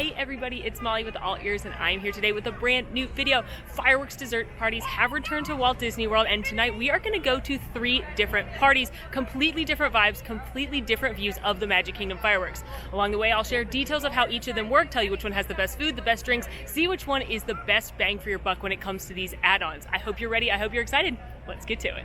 Hi everybody, it's Molly with All Ears, and I'm here today with a brand new video. Fireworks dessert parties have returned to Walt Disney World, and tonight we are going to go to 3 different parties. Completely different vibes, completely different views of the Magic Kingdom fireworks. Along the way, I'll share details of how each of them work, tell you which one has the best food, the best drinks, see which one is the best bang for your buck when it comes to these add-ons. I hope you're ready, I hope you're excited. Let's get to it.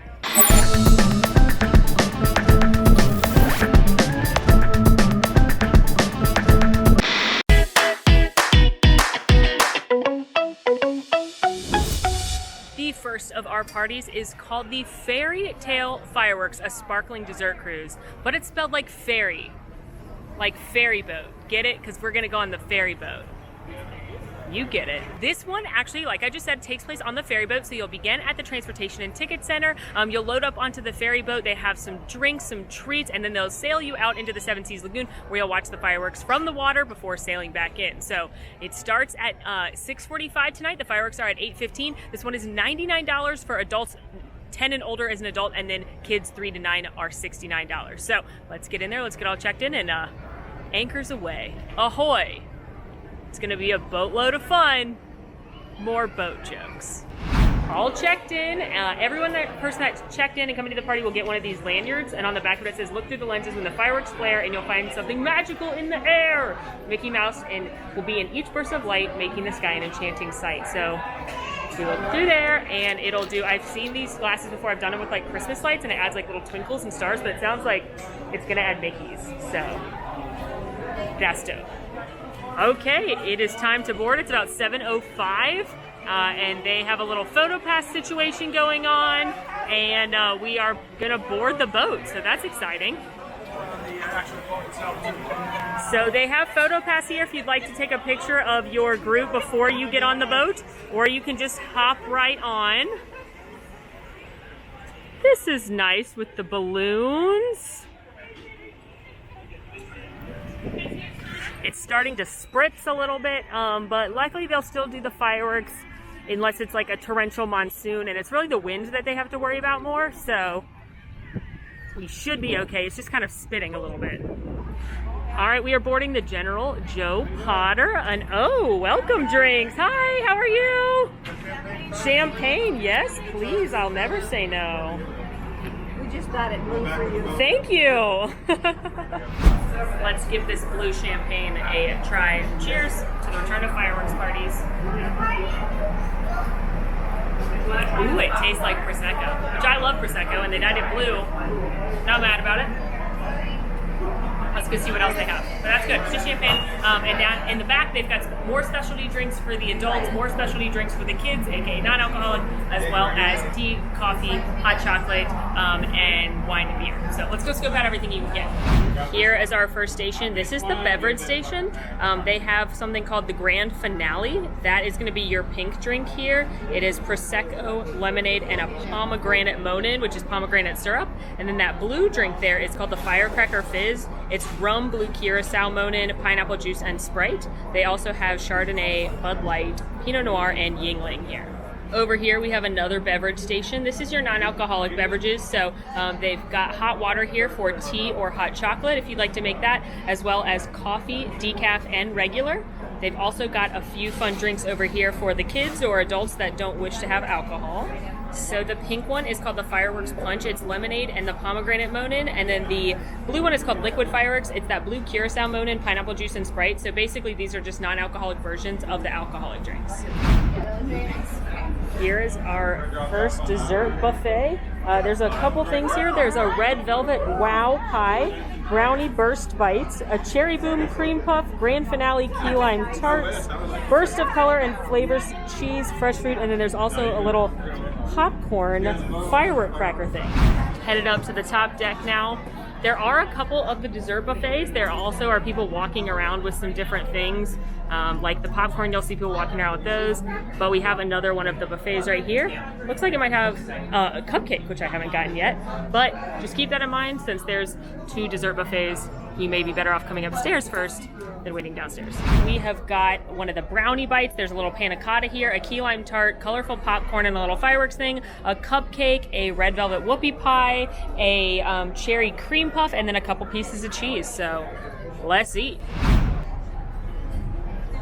The first of our parties is called the Fairy Tale Fireworks, a sparkling dessert cruise, but it's spelled like fairy, like ferry boat. Get it? Because we're gonna go on the ferry boat. You get it. This one actually, like I just said, takes place on the ferry boat. So you'll begin at the Transportation and Ticket Center. You'll load up onto the ferry boat. They have some drinks, some treats, and then they'll sail you out into the Seven Seas Lagoon, where you'll watch the fireworks from the water before sailing back in. So it starts at 6:45 tonight. The fireworks are at 8:15. This one is $99 for adults 10 and older as an adult, and then kids 3 to 9 are $69. So let's get in there. Let's get all checked in and anchors away. Ahoy! It's gonna be a boatload of fun. More boat jokes. All checked in. Person that's checked in and coming to the party will get one of these lanyards, and on the back of it says, "Look through the lenses when the fireworks flare, and you'll find something magical in the air." Mickey Mouse will be in each burst of light, making the sky an enchanting sight. So you look through there, and it'll do. I've seen these glasses before. I've done them with like Christmas lights, and it adds like little twinkles and stars. But it sounds like it's gonna add Mickey's. So that's dope. Okay, it is time to board. It's about 7:05, and they have a little photo pass situation going on, and we are gonna board the boat, so that's exciting. So they have photo pass here if you'd like to take a picture of your group before you get on the boat, or you can just hop right on. This is nice with the balloons. It's starting to spritz a little bit, but luckily they'll still do the fireworks unless it's like a torrential monsoon, and it's really the wind that they have to worry about more, so we should be okay. It's just kind of spitting a little bit. All right, we are boarding the General Joe Potter, and oh, welcome drinks. Hi, how are you? Champagne, yes, please, I'll never say no. We just got it blue for you. Thank you. Let's give this blue champagne a try. Cheers to the return of fireworks parties. Ooh, it tastes like Prosecco, which I love Prosecco, and they dyed it blue. Not mad about it. Let's go see what else they have. But that's good. It's just champagne. And down in the back, they've got more specialty drinks for the adults, more specialty drinks for the kids, aka non-alcoholic, as well as tea, coffee, hot chocolate, and wine and beer. So let's go scope out everything you can get. Here is our first station. This is the beverage station. They have something called the Grand Finale. That is going to be your pink drink here. It is Prosecco, lemonade, and a pomegranate monin, which is pomegranate syrup. And then that blue drink there is called the Firecracker Fizz. It's rum, blue curacao, monin, pineapple juice, and Sprite. They also have Chardonnay, Bud Light, Pinot Noir, and Yingling here. Over here we have another beverage station. This is your non-alcoholic beverages, so they've got hot water here for tea or hot chocolate if you'd like to make that, as well as coffee, decaf, and regular. They've also got a few fun drinks over here for the kids or adults that don't wish to have alcohol. So the pink one is called the Fireworks Punch. It's lemonade and the pomegranate monin. And then the blue one is called Liquid Fireworks. It's that blue curacao monin, pineapple juice, and Sprite. So basically these are just non-alcoholic versions of the alcoholic drinks. Here is our first dessert buffet. There's a couple things here. There's a red velvet wow pie, brownie burst bites, a cherry boom cream puff, grand finale key lime tarts, burst of color and flavors, cheese, fresh fruit, and then there's also a little popcorn firework cracker thing. Headed up to the top deck now. There are a couple of the dessert buffets. There also are people walking around with some different things. Like the popcorn, you'll see people walking around with those. But we have another one of the buffets right here. Looks like it might have a cupcake, which I haven't gotten yet. But just keep that in mind, since there's 2 dessert buffets, you may be better off coming upstairs first than waiting downstairs. We have got one of the brownie bites. There's a little panna cotta here, a key lime tart, colorful popcorn, and a little fireworks thing, a cupcake, a red velvet whoopie pie, a cherry cream puff, and then a couple pieces of cheese. So let's eat.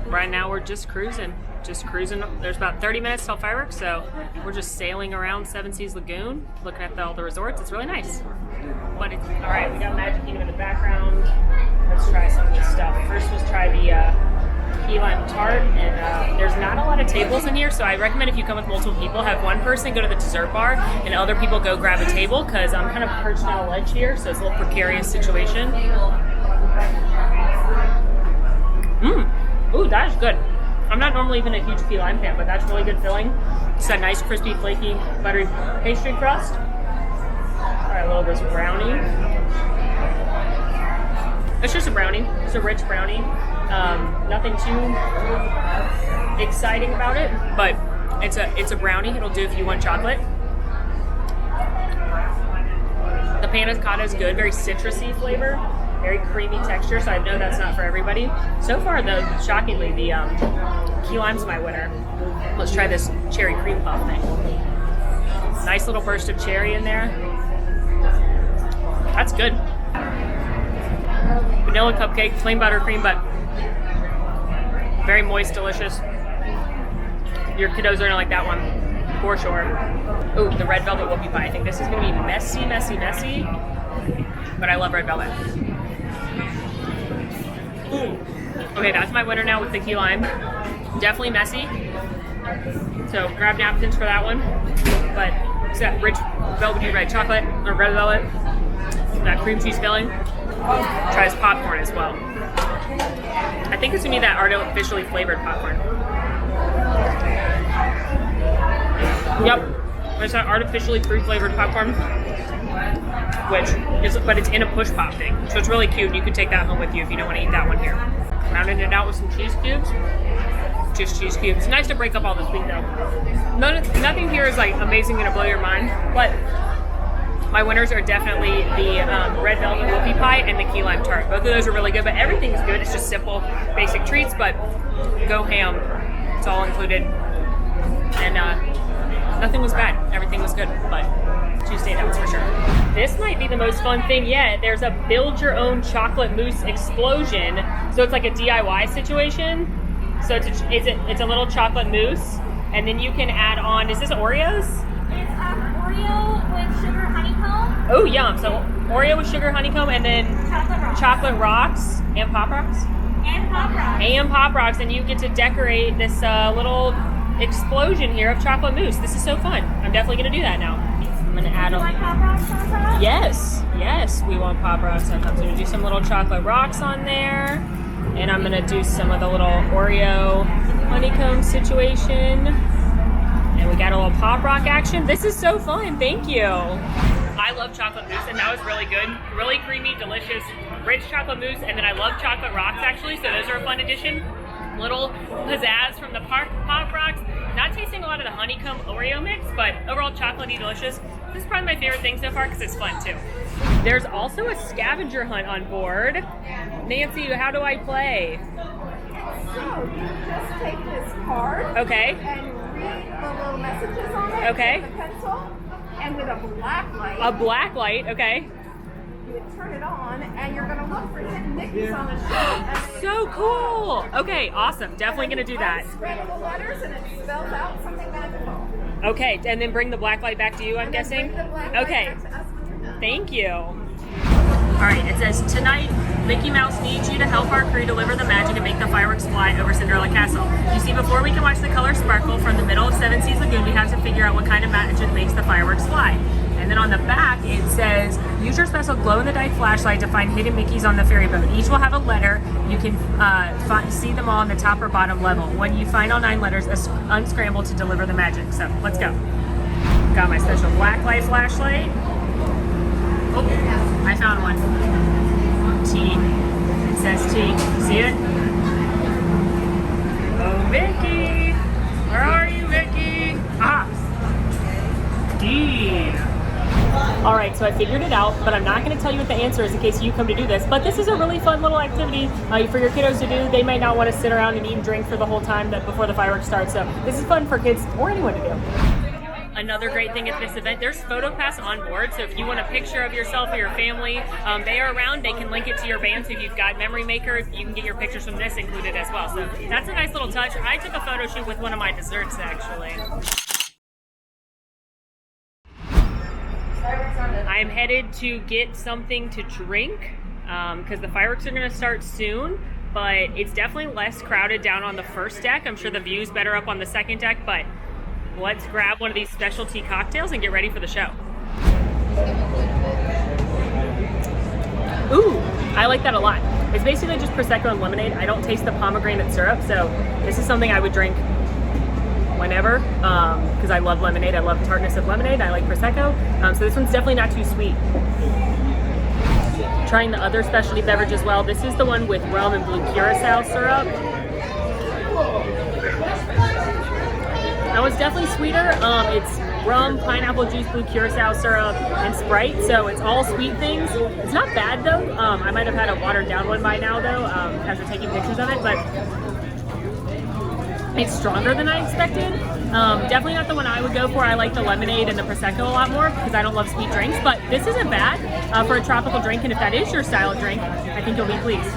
right now we're just cruising. There's about 30 minutes till fireworks, so we're just sailing around Seven Seas Lagoon, looking at all the resorts. It's really nice. But it's all right. We got Magic Kingdom in the background. Let's try some of this stuff. First, let's try the key lime tart. And there's not a lot of tables in here, so I recommend if you come with multiple people, have one person go to the dessert bar and other people go grab a table, because I'm kind of perched on a ledge here, so it's a little precarious situation. Ooh, that's good. I'm not normally even a huge key lime fan, but that's really good filling. It's that nice, crispy, flaky, buttery pastry crust. All right, a little bit of brownie. It's just a brownie. It's a rich brownie. Nothing too exciting about it, but it's a brownie. It'll do if you want chocolate. The panna cotta is good, very citrusy flavor. Very creamy texture, so I know that's not for everybody. So far, though, shockingly, the key lime's my winner. Let's try this cherry cream puff thing. Nice little burst of cherry in there. That's good. Vanilla cupcake, plain buttercream, but very moist, delicious. Your kiddos are gonna like that one, for sure. Ooh, the red velvet whoopie pie. I think this is gonna be messy, but I love red velvet. Ooh. Okay, that's my winner now with the key lime. Definitely messy. So grab napkins for that one. But it's that rich velvety red chocolate or red velvet. That cream cheese filling. Tries popcorn as well. I think it's gonna be that artificially flavored popcorn. Yep. It's that artificially fruit-flavored popcorn, but it's in a push pop thing, so it's really cute. You can take that home with you if you don't want to eat that one here. Rounding it out with some cheese cubes. Just cheese cubes. It's nice to break up all the sweet though. Nothing here is like amazing, gonna blow your mind, but my winners are definitely the red velvet whoopie pie and the key lime tart. Both of those are really good, but everything is good. It's just simple, basic treats, but go ham. It's all included, and nothing was bad. Everything was good, but two standouts for sure. This might be the most fun thing yet. There's a build your own chocolate mousse explosion. So it's like a DIY situation. So it's a little chocolate mousse, and then you can add on, is this Oreos? It's Oreo with sugar honeycomb. Oh, yum. So Oreo with sugar honeycomb, and then chocolate rocks and Pop Rocks? And Pop Rocks. And Pop Rocks, and you get to decorate this little explosion here of chocolate mousse. This is so fun. I'm definitely gonna do that now. I'm gonna add Do you want Pop Rocks on top? Yes, we want Pop Rocks on top. So we're gonna do some little chocolate rocks on there, and I'm gonna do some of the little Oreo honeycomb situation, and we got a little Pop Rock action. This is so fun. Thank you. I love chocolate mousse, and that was really good. Really creamy, delicious, rich chocolate mousse, and then I love chocolate rocks actually. So those are a fun addition. Little pizzazz from the Pop Rocks. Not tasting a lot of the honeycomb Oreo mix, but overall chocolatey, delicious. This is probably my favorite thing so far because it's fun too. There's also a scavenger hunt on board. Nancy, how do I play? So you just take this card. Okay. And read the little messages on it. Okay. With a pencil and with a black light. A black light, okay. You would turn it on, and you're going to look for hidden Mickeys on the shelf. So cool. Okay, awesome. Definitely going to do that. Spread the letters, and it spells out something magical. Okay, and then bring the black light back to you, I'm guessing? Bring the black light Okay. back to us when you're done. Thank you. All right, it says, tonight, Mickey Mouse needs you to help our crew deliver the magic and make the fireworks fly over Cinderella Castle. You see, before we can watch the colors sparkle from the middle of Seven Seas Lagoon, we have to figure out what kind of magic makes the fireworks fly. And then on the back, it says, use your special glow-in-the-dark flashlight to find hidden Mickeys on the ferry boat. Each will have a letter. You can see them all on the top or bottom level. When you find all 9 letters, unscramble to deliver the magic. So, let's go. Got my special black light flashlight. Oh, I found one. T. It says T. See it? Oh, Mickey! Where are you, Mickey? Ah! D. All right, so I figured it out, but I'm not going to tell you what the answer is in case you come to do this. But this is a really fun little activity for your kiddos to do. They might not want to sit around and eat and drink for the whole time before the fireworks start. So this is fun for kids or anyone to do. Another great thing at this event, there's photo pass on board, so if you want a picture of yourself or your family, they are around. They can link it to your band, so if you've got memory makers, you can get your pictures from this included as well. So that's a nice little touch. I took a photo shoot with one of my desserts, actually. I am headed to get something to drink because the fireworks are going to start soon, but it's definitely less crowded down on the first deck. I'm sure the view's better up on the second deck, but let's grab one of these specialty cocktails and get ready for the show. Ooh, I like that a lot. It's basically just Prosecco and lemonade. I don't taste the pomegranate syrup, so this is something I would drink whenever, because I love lemonade. I love the tartness of lemonade. I like Prosecco. So this one's definitely not too sweet. Trying the other specialty beverage as well. This is the one with rum and blue curacao syrup. That one's definitely sweeter. It's rum, pineapple juice, blue curacao syrup, and Sprite, so it's all sweet things. It's not bad though. I might have had a watered down one by now though, after taking pictures of it, but it's stronger than I expected. Definitely not the one I would go for. I like the lemonade and the Prosecco a lot more because I don't love sweet drinks, but this isn't bad for a tropical drink, and if that is your style of drink, I think you'll be pleased.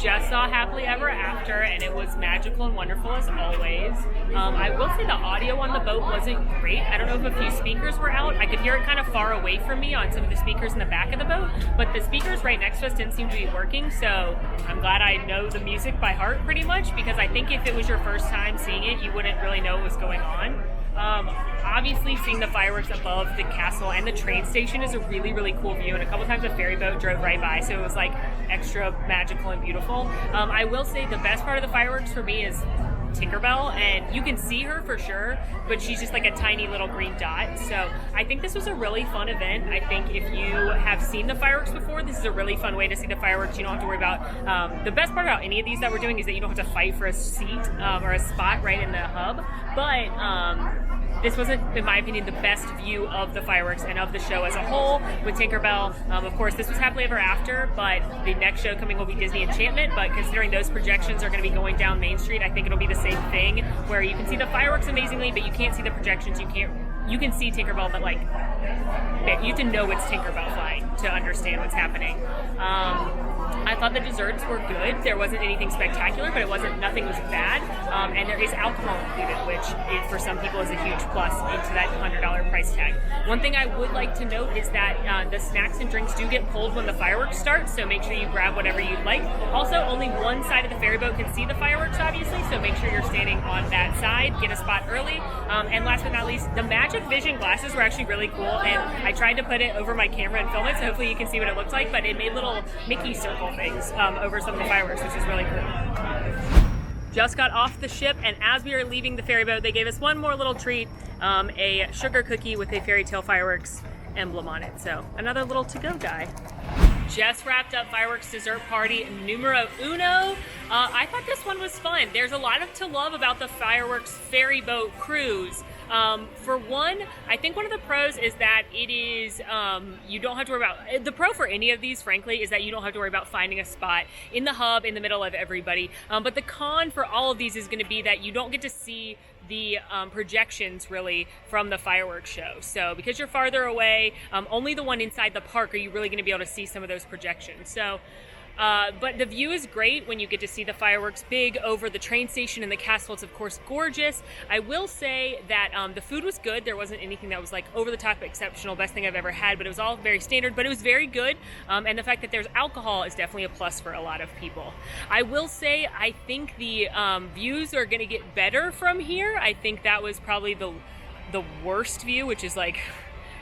Just saw Happily Ever After, and it was magical and wonderful as always. I will say the audio on the boat wasn't great. I don't know if a few speakers were out. I could hear it kind of far away from me on some of the speakers in the back of the boat, but the speakers right next to us didn't seem to be working, so I'm glad I know the music by heart pretty much, because I think if it was your first time seeing it, you wouldn't really know what was going on. Obviously seeing the fireworks above the castle and the train station is a really, really cool view, and a couple times a ferry boat drove right by, so it was like extra magical and beautiful. I will say the best part of the fireworks for me is Tinkerbell, and you can see her for sure, but she's just like a tiny little green dot. So I think this was a really fun event. I think if you have seen the fireworks before, this is a really fun way to see the fireworks. You don't have to worry about, the best part about any of these that we're doing is that you don't have to fight for a seat or a spot right in the hub, but this wasn't, in my opinion, the best view of the fireworks and of the show as a whole with Tinkerbell. Of course, this was Happily Ever After, but the next show coming will be Disney Enchantment, but considering those projections are going to be going down Main Street, I think it'll be the same thing, where you can see the fireworks amazingly, but you can't see the projections. You can see Tinkerbell, but like, you have to know it's Tinkerbell flying to understand what's happening. I thought the desserts were good. There wasn't anything spectacular, but nothing was bad. And there is alcohol included, which for some people is a huge plus into that $100 price tag. One thing I would like to note is that the snacks and drinks do get pulled when the fireworks start, so make sure you grab whatever you'd like. Also, only one side of the ferry boat can see the fireworks, obviously, so make sure you're standing on that side. Get a spot early. And last but not least, the Magic Vision glasses were actually really cool, and I tried to put it over my camera and film it, so hopefully you can see what it looks like, but it made little Mickey circle things over some of the fireworks, which is really cool. Just got off the ship, and as we were leaving the ferry boat, they gave us one more little treat, a sugar cookie with a fairy tale fireworks emblem on it. So another little to-go guy. Just wrapped up fireworks dessert party numero uno. I thought this one was fun. There's a lot to love about the fireworks ferry boat cruise. For one, I think one of the pros is that it is, you don't have to worry about, the pro for any of these, frankly, is that you don't have to worry about finding a spot in the hub in the middle of everybody. But the con for all of these is going to be that you don't get to see the projections really from the fireworks show. So because you're farther away, only the one inside the park are you really going to be able to see some of those projections. So but the view is great when you get to see the fireworks big over the train station and the castle. It's of course gorgeous. I will say that the food was good. There wasn't anything that was like over the top exceptional, best thing I've ever had, but it was all very standard, but it was very good. And the fact that there's alcohol is definitely a plus for a lot of people. I will say I think the views are going to get better from here. I think that was probably the worst view, which is like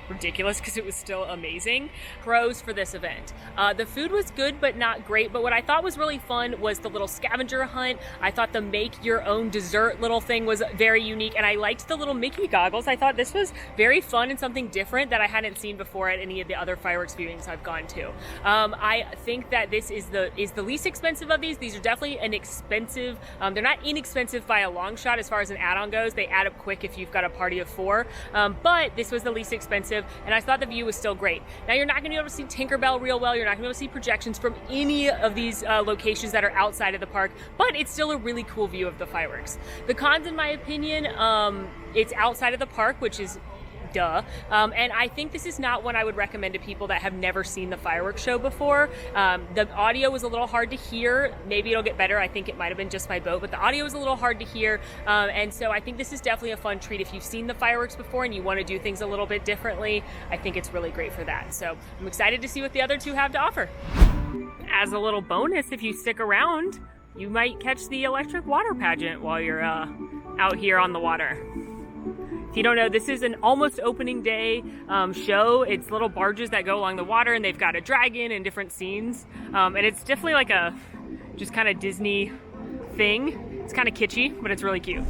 ridiculous because it was still amazing. Pros for this event. The food was good but not great, but what I thought was really fun was the little scavenger hunt. I thought the make your own dessert little thing was very unique, and I liked the little Mickey goggles. I thought this was very fun and something different that I hadn't seen before at any of the other fireworks viewings I've gone to. I think that this is the least expensive of these. These are definitely an expensive, they're not inexpensive by a long shot as far as an add-on goes. They add up quick if you've got a party of 4, but this was the least expensive. impressive, and I thought the view was still great. Now, you're not going to be able to see Tinkerbell real well. You're not going to be able to see projections from any of these locations that are outside of the park, but it's still a really cool view of the fireworks. The cons, in my opinion, it's outside of the park, which is duh. And I think this is not one I would recommend to people that have never seen the fireworks show before. The audio was a little hard to hear. Maybe it'll get better. I think it might have been just my boat, but the audio was a little hard to hear. And so I think this is definitely a fun treat. If you've seen the fireworks before and you want to do things a little bit differently, I think it's really great for that. So I'm excited to see what the other two have to offer. As a little bonus, if you stick around, you might catch the electric water pageant while you're out here on the water. If you don't know, this is an almost opening day show. It's little barges that go along the water, and they've got a dragon and different scenes. And it's definitely like a just kind of Disney thing. It's kind of kitschy, but it's really cute.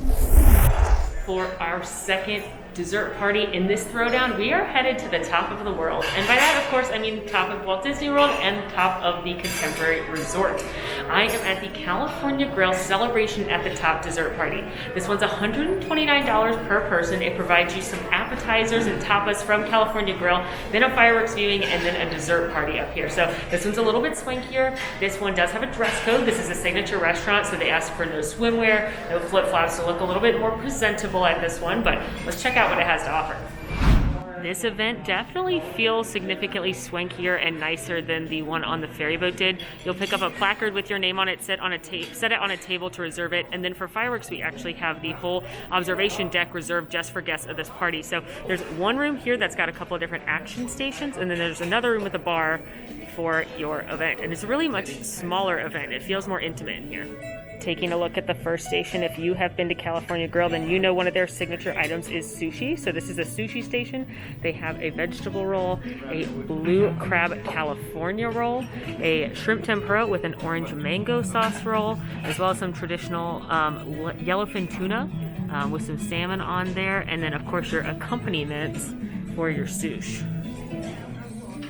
For our second dessert party in this throwdown, we are headed to the top of the world. And by that, of course, I mean top of Walt Disney World and top of the Contemporary Resort. I am at the California Grill Celebration at the Top dessert party. This one's $129 per person. It provides you some appetizers and tapas from California Grill, then a fireworks viewing, and then a dessert party up here. So this one's a little bit swankier. This one does have a dress code. This is a signature restaurant, so they ask for no swimwear, no flip-flops to look a little bit more presentable at this one, but let's check out what it has to offer. This event definitely feels significantly swankier and nicer than the one on the ferry boat did. You'll pick up a placard with your name on it, set it on a table to reserve it, and then for fireworks we actually have the whole observation deck reserved just for guests of this party. So there's one room here that's got a couple of different action stations, and then there's another room with a bar for your event. And it's a really much smaller event. It feels more intimate in here. Taking a look at the first station, if you have been to California Grill, then you know one of their signature items is sushi. So this is a sushi station. They have a vegetable roll, a blue crab California roll, a shrimp tempura with an orange mango sauce roll, as well as some traditional yellowfin tuna with some salmon on there, and then of course your accompaniments for your sushi.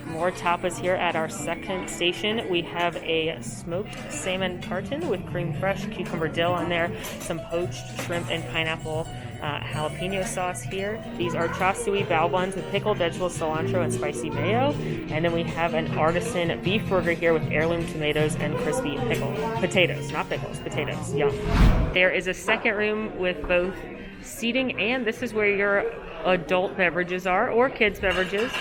More tapas here at our second station. We have a smoked salmon tartan with cream fresh, cucumber dill on there, some poached shrimp and pineapple jalapeno sauce here. These are chop suey bao buns with pickled vegetables, cilantro, and spicy mayo. And then we have an artisan beef burger here with heirloom tomatoes and crispy potatoes, not pickles, potatoes. Yum. There is a second room with both seating, and this is where your adult beverages are, or kids beverages.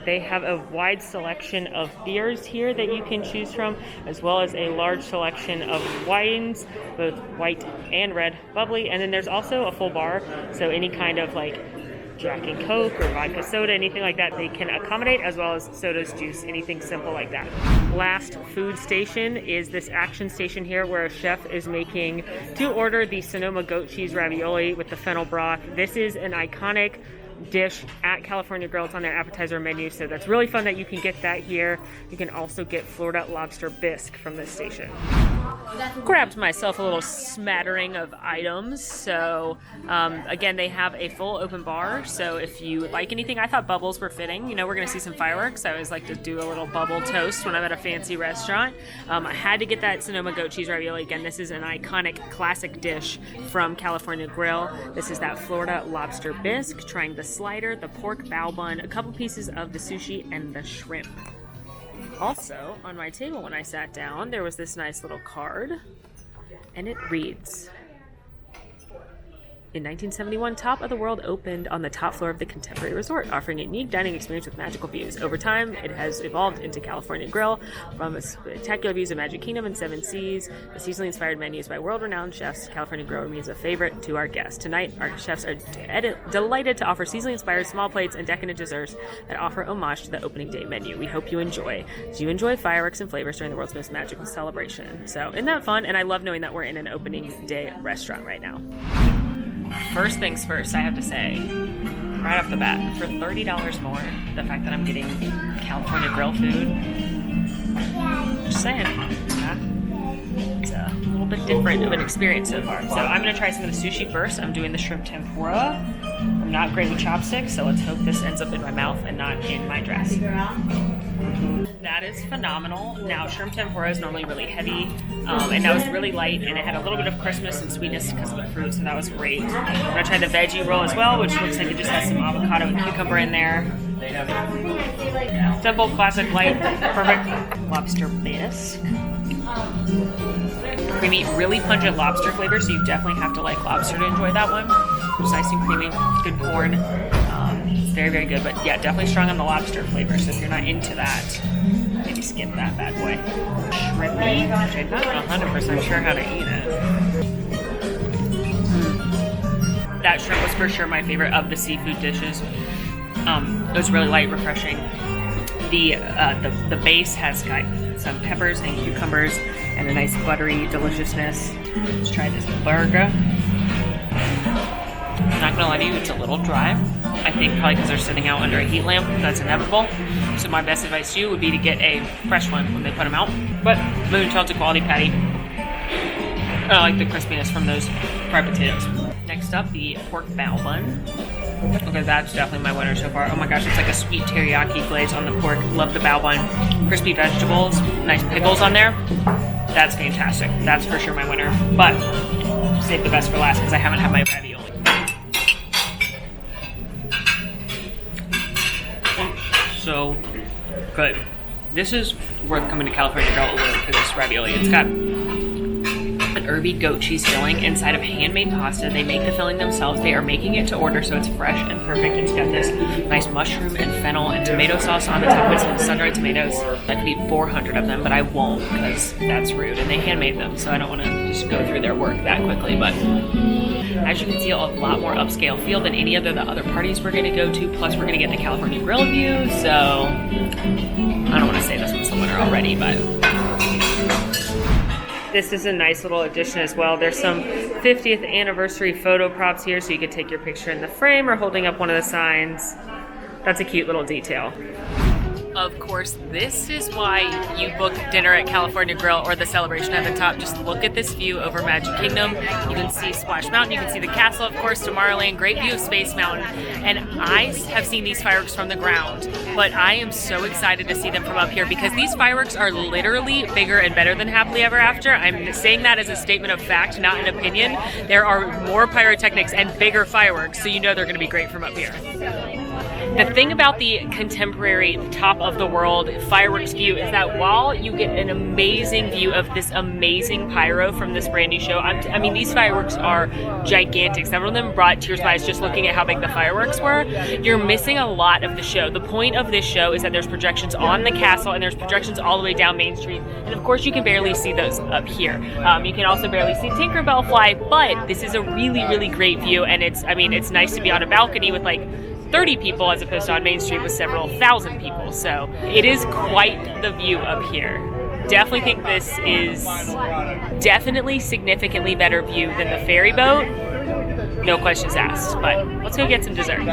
They have a wide selection of beers here that you can choose from, as well as a large selection of wines, both white and red, bubbly. And then there's also a full bar, so any kind of like Jack and Coke or vodka soda, anything like that, they can accommodate, as well as sodas, juice, anything simple like that. Last food station is this action station here where a chef is making to order the Sonoma goat cheese ravioli with the fennel broth. This is an iconic dish at California Grill. It's on their appetizer menu, so that's really fun that you can get that here. You can also get Florida lobster bisque from this station. Grabbed myself a little smattering of items. So again, they have a full open bar, so if you would like anything, I thought bubbles were fitting. You know, we're gonna see some fireworks. I always like to do a little bubble toast when I'm at a fancy restaurant. I had to get that Sonoma goat cheese ravioli. Again, this is an iconic classic dish from California Grill. This is that Florida lobster bisque, trying the slider, the pork bao bun, a couple pieces of the sushi, and the shrimp. Also, on my table when I sat down, there was this nice little card, and it reads, in 1971, Top of the World opened on the top floor of the Contemporary Resort, offering a unique dining experience with magical views. Over time, it has evolved into California Grill, from spectacular views of Magic Kingdom and Seven Seas, the seasonally inspired menus by world-renowned chefs. California Grill remains a favorite to our guests. Tonight, our chefs are delighted to offer seasonally inspired small plates and decadent desserts that offer homage to the opening day menu. We hope you enjoy. Do you enjoy fireworks and flavors during the world's most magical celebration? So, isn't that fun? And I love knowing that we're in an opening day restaurant right now. First things first, I have to say, right off the bat, for $30 more, the fact that I'm getting California Grill food, just saying, it's a little bit different of an experience so far. So I'm going to try some of the sushi first. I'm doing the shrimp tempura. I'm not great with chopsticks, so let's hope this ends up in my mouth and not in my dress. That is phenomenal. Now, shrimp tempura is normally really heavy, and that was really light, and it had a little bit of crispness and sweetness because of the fruit, so that was great. I'm going to try the veggie roll as well, which looks like it just has some avocado and cucumber in there. Simple, classic, light, perfect. Lobster bisque. Creamy, really pungent lobster flavor, so you definitely have to like lobster to enjoy that one. It's nice and creamy, good corn. Very, very good, but yeah, definitely strong on the lobster flavor, so if you're not into that, maybe skip that bad boy. Shrimpy, which I'm not 100% sure how to eat it. That shrimp was for sure my favorite of the seafood dishes. It was really light, refreshing. The base has got some peppers and cucumbers and a nice buttery deliciousness. Let's try this burger. I'm not gonna lie to you, it's a little dry. I think probably because they're sitting out under a heat lamp, that's inevitable. So my best advice to you would be to get a fresh one when they put them out. But moving towards a quality patty. I like the crispiness from those fried potatoes. Next up, the pork bao bun. Okay, that's definitely my winner so far. Oh my gosh, it's like a sweet teriyaki glaze on the pork. Love the bao bun. Crispy vegetables, nice pickles on there. That's fantastic. That's for sure my winner. But save the best for last because I haven't had my ravioli. So good. This is worth coming to California Grill alone for this ravioli. It's got an herby goat cheese filling inside of handmade pasta. They make the filling themselves. They are making it to order, so it's fresh and perfect. It's got this nice mushroom and fennel and tomato sauce on the top with some sun-dried tomatoes. I could eat 400 of them, but I won't because that's rude. And they handmade them, so I don't want to just go through their work that quickly. But as you can see, a lot more upscale feel than any of the other parties we're going to go to. Plus, we're going to get the California Grill view. So I don't want to say this one's the winner already, but this is a nice little addition as well. There's some 50th anniversary photo props here, so you could take your picture in the frame or holding up one of the signs. That's a cute little detail. Of course, this is why you book dinner at California Grill or the celebration at the top. Just look at this view over Magic Kingdom. You can see Splash Mountain, you can see the castle, of course, Tomorrowland, great view of Space Mountain. And I have seen these fireworks from the ground, but I am so excited to see them from up here because these fireworks are literally bigger and better than Happily Ever After. I'm saying that as a statement of fact, not an opinion. There are more pyrotechnics and bigger fireworks, so you know they're going to be great from up here. The thing about the contemporary top of the world fireworks view is that while you get an amazing view of this amazing pyro from this brand new show, I mean, these fireworks are gigantic. Several of them brought tears to my eyes just looking at how big the fireworks were. You're missing a lot of the show. The point of this show is that there's projections on the castle and there's projections all the way down Main Street. And of course, you can barely see those up here. You can also barely see Tinkerbell fly, but this is a really, really great view. And it's nice to be on a balcony with like 30 people as opposed to on Main Street with several thousand people. So it is quite the view up here. Definitely think this is definitely significantly better view than the ferry boat. No questions asked, but let's go get some dessert.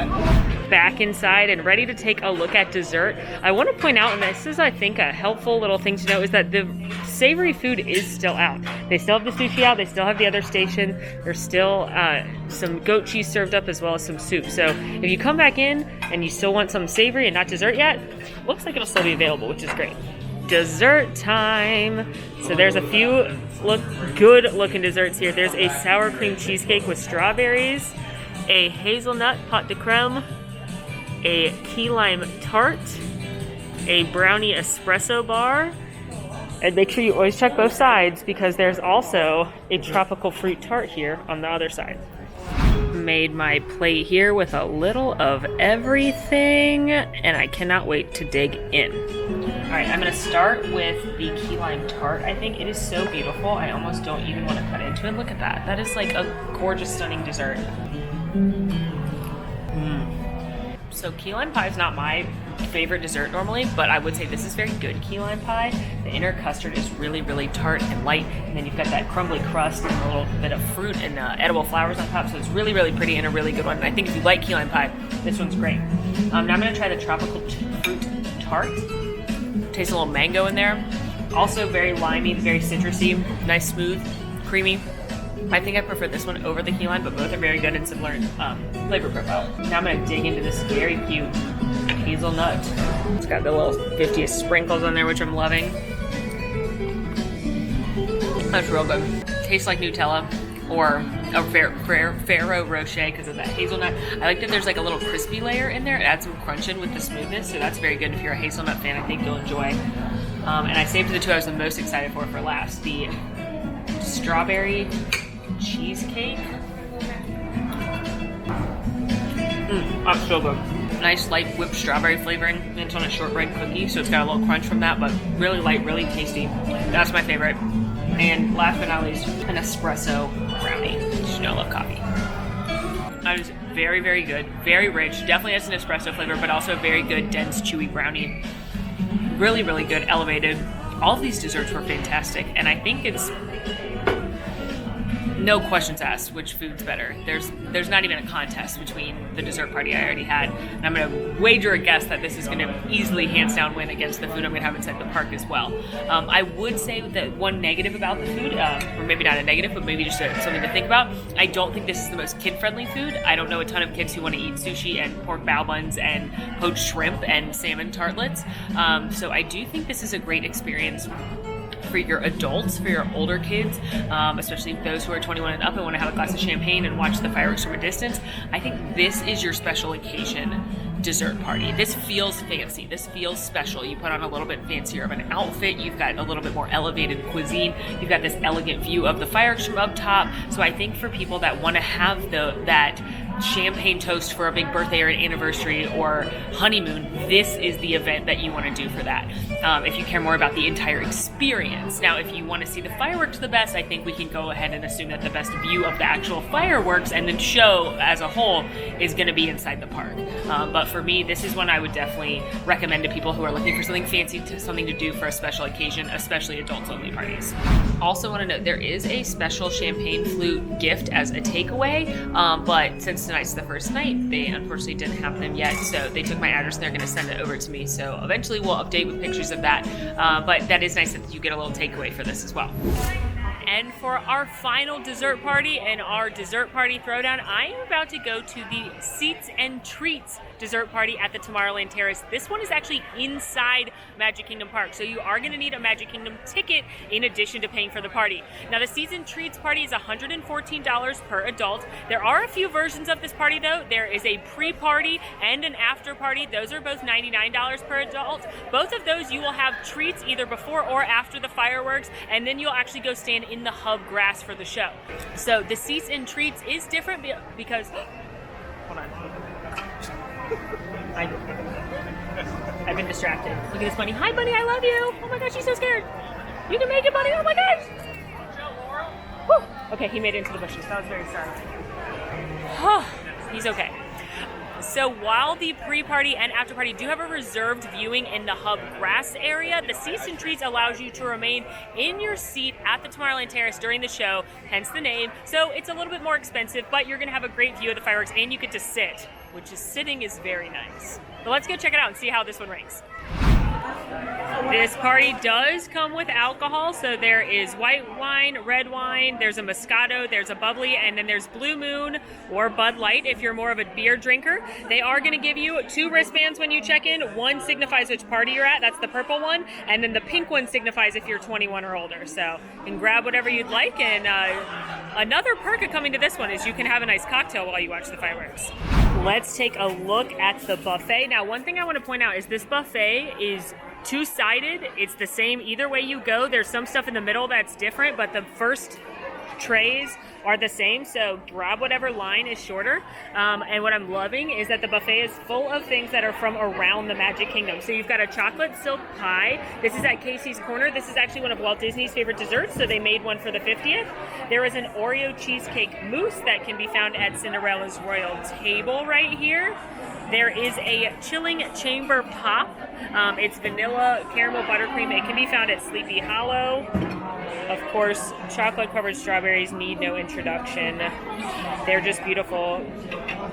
Back inside and ready to take a look at dessert. I want to point out, and this is, I think, a helpful little thing to know, is that the savory food is still out. They still have the sushi out. They still have the other station. There's still some goat cheese served up as well as some soup. So if you come back in and you still want some savory and not dessert yet, looks like it'll still be available, which is great. Dessert time. So there's a few good looking desserts here. There's a sour cream cheesecake with strawberries, a hazelnut pâte de crème, a key lime tart, a brownie espresso bar, and make sure you always check both sides because there's also a tropical fruit tart here on the other side. Made my plate here with a little of everything, and I cannot wait to dig in. All right, I'm gonna start with the key lime tart. I think it is so beautiful. I almost don't even want to cut into it. Look at that. That is like a gorgeous, stunning dessert. So key lime pie is not my favorite dessert normally, but I would say this is very good key lime pie. The inner custard is really, really tart and light, and then you've got that crumbly crust and a little bit of fruit and edible flowers on top, so it's really, really pretty and a really good one. And I think if you like key lime pie, this one's great. Now I'm going to try the tropical fruit tart. Tastes a little mango in there. Also very limey, very citrusy, nice, smooth, creamy. I think I prefer this one over the key lime, but both are very good and similar flavor profile. Now I'm going to dig into this very cute hazelnut. It's got the little 50th sprinkles on there, which I'm loving. That's real good. Tastes like Nutella. or a Ferrero Rocher because of that hazelnut. I like that there's like a little crispy layer in there. It adds some crunch in with the smoothness, so that's very good. If you're a hazelnut fan, I think you'll enjoy. And I saved the two I was the most excited for last. The strawberry cheesecake. That's so good. Nice light whipped strawberry flavoring. And it's on a shortbread cookie, so it's got a little crunch from that, but really light, really tasty. That's my favorite. And last but not least, an espresso brownie. You know I love coffee. That is very, very good. Very rich. Definitely has an espresso flavor, but also a very good, dense, chewy brownie. Really, really good, elevated. All of these desserts were fantastic, and I think it's no questions asked which food's better. There's not even a contest between the dessert party I already had. And I'm going to wager a guess that this is going to easily hands down win against the food I'm going to have inside the park as well. I would say that one negative about the food, or maybe not a negative, but maybe just something to think about, I don't think this is the most kid-friendly food. I don't know a ton of kids who want to eat sushi and pork bao buns and poached shrimp and salmon tartlets. So I do think this is a great experience for your adults, for your older kids, especially those who are 21 and up and want to have a glass of champagne and watch the fireworks from a distance. I think this is your special occasion dessert party. This feels fancy. This feels special. You put on a little bit fancier of an outfit. You've got a little bit more elevated cuisine. You've got this elegant view of the fireworks from up top. So I think for people that want to have that champagne toast for a big birthday or an anniversary or honeymoon, this is the event that you want to do for that. If you care more about the entire experience. Now, if you want to see the fireworks the best, I think we can go ahead and assume that the best view of the actual fireworks and the show as a whole is going to be inside the park. But for me, this is one I would definitely recommend to people who are looking for something fancy, something to do for a special occasion, especially adults-only parties. Also want to note, there is a special champagne flute gift as a takeaway, but since tonight's the first night, they unfortunately didn't have them yet, so they took my address and they're going to send it over to me, so eventually we'll update with pictures of that, but that is nice that you get a little takeaway for this as well. And for our final dessert party and our dessert party throwdown, I am about to go to the Seats and Treats dessert party at the Tomorrowland Terrace. This one is actually inside Magic Kingdom Park, so you are going to need a Magic Kingdom ticket in addition to paying for the party. Now, the Seats and Treats party is $114 per adult. There are a few versions of this party, though. There is a pre-party and an after-party. Those are both $99 per adult. Both of those, you will have treats either before or after the fireworks, and then you'll actually go stand in the hub grass for the show. So the Seats and Treats is different because... Hold on. I've been distracted. Look at this bunny. Hi, bunny. I love you. Oh my gosh, she's so scared. You can make it, bunny. Oh my gosh. Whew. Okay, he made it into the bushes. That was very startling. He's okay. So while the pre-party and after-party do have a reserved viewing in the hub grass area, the Seats and Treats allows you to remain in your seat at the Tomorrowland Terrace during the show, hence the name. So it's a little bit more expensive, but you're going to have a great view of the fireworks, and you get to sit, which is sitting is very nice. But let's go check it out and see how this one ranks. This party does come with alcohol, so there is white wine, red wine, there's a Moscato, there's a bubbly, and then there's Blue Moon or Bud Light if you're more of a beer drinker. They are going to give you 2 wristbands when you check in. One signifies which party you're at, that's the purple one, and then the pink one signifies if you're 21 or older. So you can grab whatever you'd like, and another perk of coming to this one is you can have a nice cocktail while you watch the fireworks. Let's take a look at the buffet. Now, one thing I want to point out is this buffet is 2-sided. It's the same either way you go. There's some stuff in the middle that's different, but the first trays are the same, so grab whatever line is shorter. And what I'm loving is that the buffet is full of things that are from around the Magic Kingdom. So you've got a chocolate silk pie. This is at Casey's Corner. This is actually one of Walt Disney's favorite desserts, so they made one for the 50th. There is an Oreo cheesecake mousse that can be found at Cinderella's Royal Table right here. There is a chilling chamber pop. It's vanilla caramel buttercream. It can be found at Sleepy Hollow. Of course, chocolate-covered strawberries need no introduction. They're just beautiful,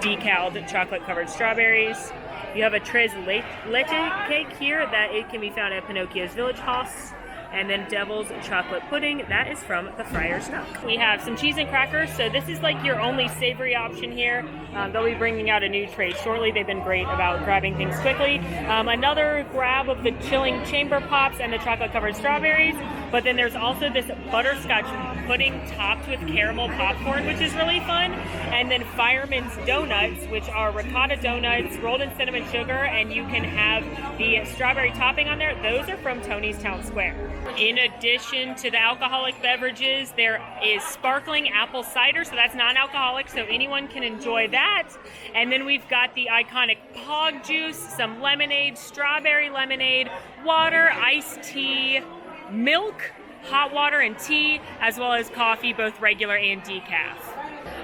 decaled chocolate-covered strawberries. You have a Tres Leche cake here that it can be found at Pinocchio's Village House. And then Devil's Chocolate Pudding, that is from the Friar's Nook. We have some cheese and crackers, so this is like your only savory option here. They'll be bringing out a new tray shortly. They've been great about grabbing things quickly. Another grab of the chilling chamber pops and the chocolate-covered strawberries. But then there's also this butterscotch pudding topped with caramel popcorn, which is really fun. And then Fireman's Donuts, which are ricotta donuts rolled in cinnamon sugar, and you can have the strawberry topping on there. Those are from Tony's Town Square. In addition to the alcoholic beverages, there is sparkling apple cider, so that's non-alcoholic, so anyone can enjoy that. And then we've got the iconic Pog juice, some lemonade, strawberry lemonade, water, iced tea, milk, hot water and tea, as well as coffee, both regular and decaf.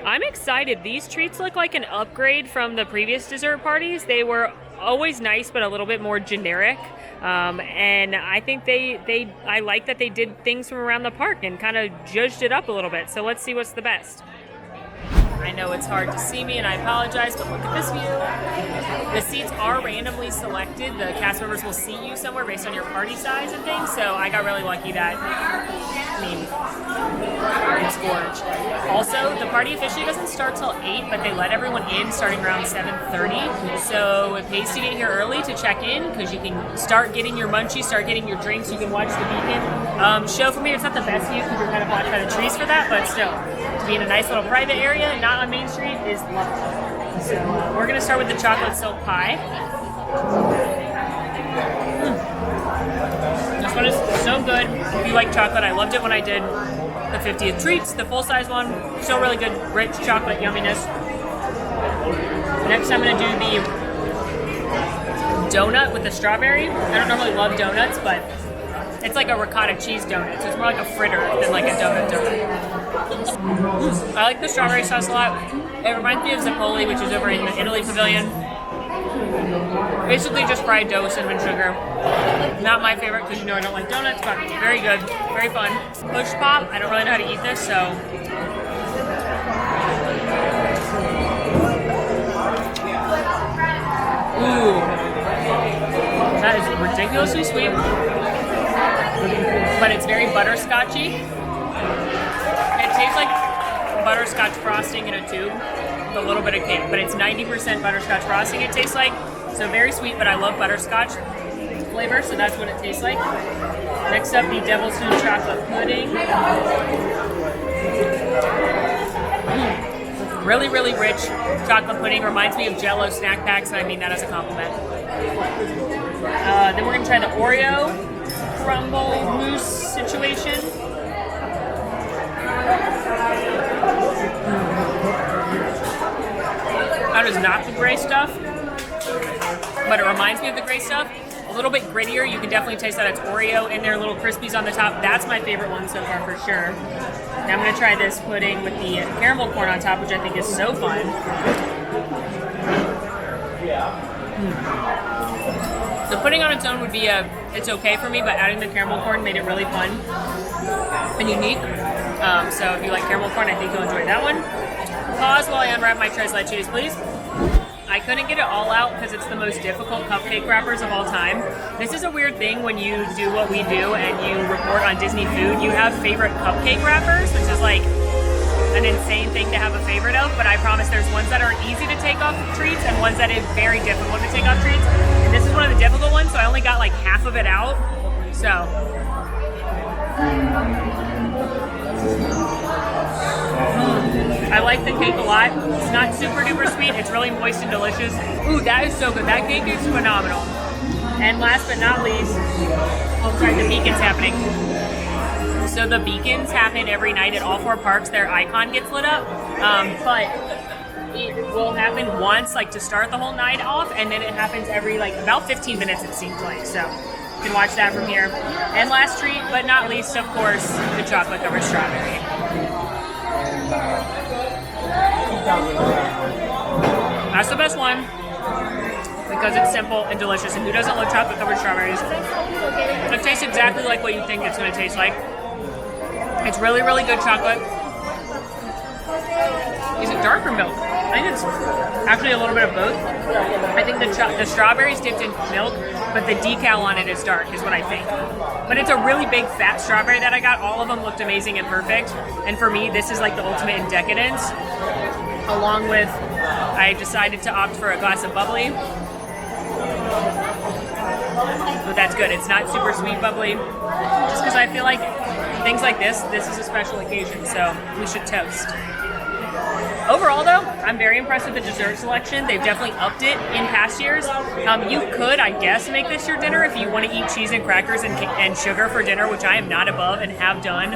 I'm excited. These treats look like an upgrade from the previous dessert parties. They were always nice, but a little bit more generic. And I think I like that they did things from around the park and kind of judged it up a little bit. So let's see what's the best. I know it's hard to see me and I apologize, but look at this view. The seats are randomly selected. The cast members will seat you somewhere based on your party size and things, so I got really lucky that, it's gorge. Also, the party officially doesn't start till 8, but they let everyone in starting around 7:30, so it pays to get here early to check in, because you can start getting your munchies, start getting your drinks, you can watch the beacon. Show from here, it's not the best view because you're kind of blocked by the trees for that, but still, to be in a nice little private area, not on Main Street, is lovely. So we're going to start with the chocolate silk pie. This one is so good. If you like chocolate, I loved it when I did the 50th treats. The full-size one, still really good, rich chocolate yumminess. Next, I'm going to do the donut with the strawberry. I don't normally love donuts, but it's like a ricotta cheese donut, so it's more like a fritter than like a donut. I like the strawberry sauce a lot. It reminds me of Zipoli, which is over in the Italy Pavilion. Basically just fried dough, cinnamon sugar. Not my favorite because you know I don't like donuts, but very good, very fun. Push pop, I don't really know how to eat this, so. Ooh. That is ridiculously sweet. But it's very butterscotchy. It tastes like butterscotch frosting in a tube with a little bit of cake, but it's 90% butterscotch frosting it tastes like. So very sweet, but I love butterscotch flavor, so that's what it tastes like. Next up, the Devil's Food Chocolate Pudding. Really, really rich chocolate pudding. Reminds me of Jell-O snack packs, and I mean that as a compliment. Then we're going to try the Oreo crumble mousse situation. That is not the gray stuff, but it reminds me of the gray stuff. A little bit grittier. You can definitely taste that it's Oreo in there, little crispies on the top. That's my favorite one so far for sure. Now I'm going to try this pudding with the caramel corn on top, which I think is so fun. The pudding on its own would be it's okay for me, but adding the caramel corn made it really fun and unique. So if you like caramel corn, I think you'll enjoy that one. Pause while I unwrap my tres leches, please. I couldn't get it all out because it's the most difficult cupcake wrappers of all time. This is a weird thing when you do what we do and you report on Disney food. You have favorite cupcake wrappers, which is like an insane thing to have a favorite of, but I promise there's ones that are easy to take off treats and ones that is very difficult to take off treats. And this is one of the difficult ones, so I only got like half of it out. So. I like the cake a lot. It's not super duper sweet. It's really moist and delicious. Ooh, that is so good. That cake is phenomenal. And last but not least, oh sorry, the beacon's happening. So the beacons happen every night at all 4 parks. Their icon gets lit up, but it will happen once, like to start the whole night off, and then it happens every like about 15 minutes it seems like. So you can watch that from here. And last treat, but not least, of course, the chocolate covered strawberry. That's the best one because it's simple and delicious. And who doesn't love chocolate covered strawberries? It tastes exactly like what you think it's going to taste like. It's really, really good chocolate. Is it dark or milk? I think it's actually a little bit of both. I think the strawberry's dipped in milk, but the decal on it is dark, is what I think. But it's a really big fat strawberry that I got. All of them looked amazing and perfect. And for me, this is like the ultimate in decadence. Along with, I decided to opt for a glass of bubbly. but that's good. It's not super sweet bubbly, just because I feel like things like this is a special occasion, so we should toast. Overall, though, I'm very impressed with the dessert selection. They've definitely upped it in past years. You could, I guess, make this your dinner if you want to eat cheese and crackers and sugar for dinner, which I am not above and have done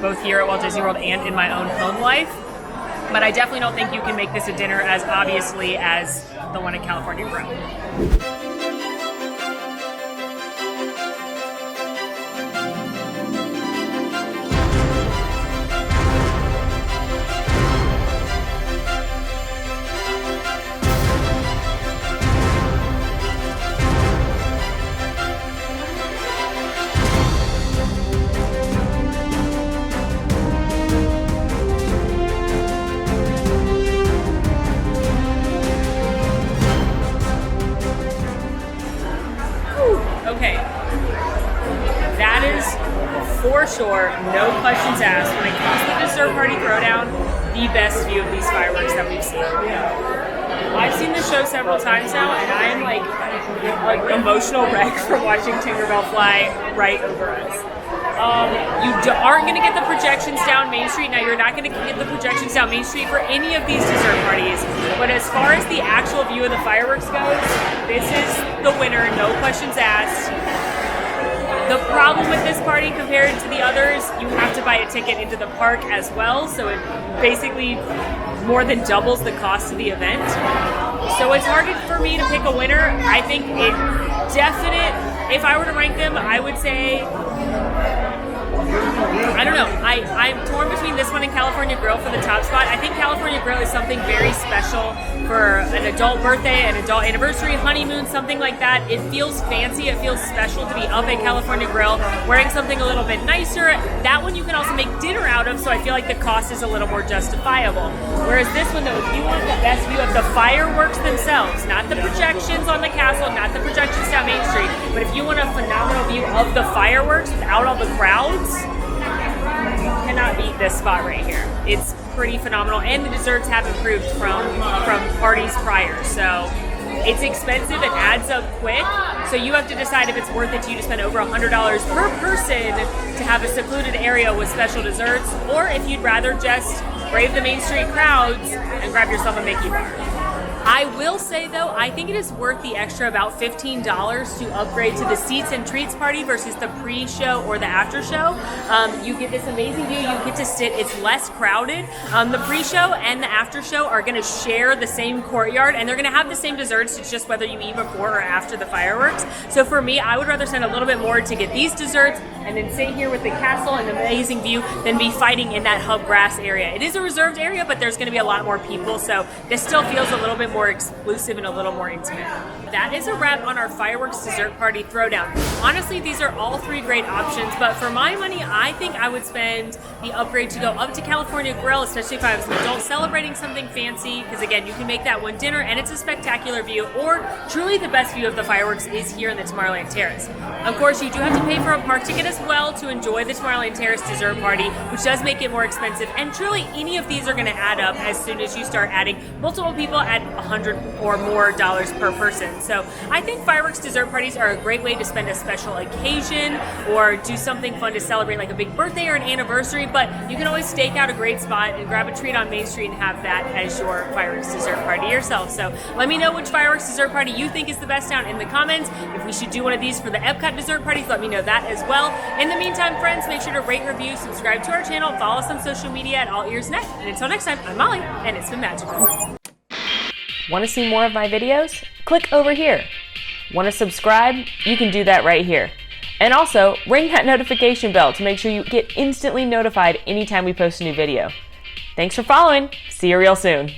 both here at Walt Disney World and in my own home life. But I definitely don't think you can make this a dinner as obviously as the one at California Grill. Okay, that is for sure, no questions asked. When it comes to the dessert party throwdown, the best view of these fireworks that we've seen. I've seen this show several times now, and I am like emotional wreck from watching Tinkerbell fly right over us. You aren't going to get the projections down Main Street. Now, you're not going to get the projections down Main Street for any of these dessert parties. But as far as the actual view of the fireworks goes, this is the winner, no questions asked. The problem with this party compared to the others, you have to buy a ticket into the park as well. So it basically more than doubles the cost of the event. So it's hard for me to pick a winner. I think if I were to rank them, I would say, I don't know. I'm torn between this one and California Grill for the top spot. I think California Grill is something very special for an adult birthday, an adult anniversary, honeymoon, something like that. It feels fancy. It feels special to be up at California Grill, wearing something a little bit nicer. That one you can also make dinner out of, so I feel like the cost is a little more justifiable. Whereas this one, though, if you want the best view of the fireworks themselves, not the projections on the castle, not the projections down Main Street, but if you want a phenomenal view of the fireworks without all the crowds, you cannot beat this spot right here. It's pretty phenomenal, and the desserts have improved from parties prior. So it's expensive, it adds up quick, so you have to decide if it's worth it to you to spend over $100 per person to have a secluded area with special desserts, or if you'd rather just brave the Main Street crowds and grab yourself a Mickey bar. I will say, though, I think it is worth the extra about $15 to upgrade to the Seats and Treats party versus the pre-show or the after-show. You get this amazing view. You get to sit. It's less crowded. The pre-show and the after-show are going to share the same courtyard, and they're going to have the same desserts. It's just whether you eat before or after the fireworks. So for me, I would rather spend a little bit more to get these desserts and then sit here with the castle and the amazing view than be fighting in that hub grass area. It is a reserved area, but there's going to be a lot more people, so this still feels a little bit more exclusive and a little more intimate. That is a wrap on our fireworks dessert party throwdown. Honestly, these are all three great options, but for my money, I think I would spend the upgrade to go up to California Grill, especially if I was an adult celebrating something fancy, because again, you can make that one dinner and it's a spectacular view, or truly the best view of the fireworks is here in the Tomorrowland Terrace. Of course, you do have to pay for a park ticket as well to enjoy the Tomorrowland Terrace dessert party, which does make it more expensive, and truly any of these are going to add up as soon as you start adding multiple people at $100 or more per person. So I think fireworks dessert parties are a great way to spend a special occasion or do something fun to celebrate, like a big birthday or an anniversary, but you can always stake out a great spot and grab a treat on Main Street and have that as your fireworks dessert party yourself. So let me know which fireworks dessert party you think is the best down in the comments. If we should do one of these for the Epcot dessert parties, let me know that as well. In the meantime, friends, make sure to rate, review, subscribe to our channel, follow us on social media at AllEars.net. And until next time, I'm Molly, and it's been magical. Want to see more of my videos? Click over here. Want to subscribe? You can do that right here. And also, ring that notification bell to make sure you get instantly notified anytime we post a new video. Thanks for following. See you real soon.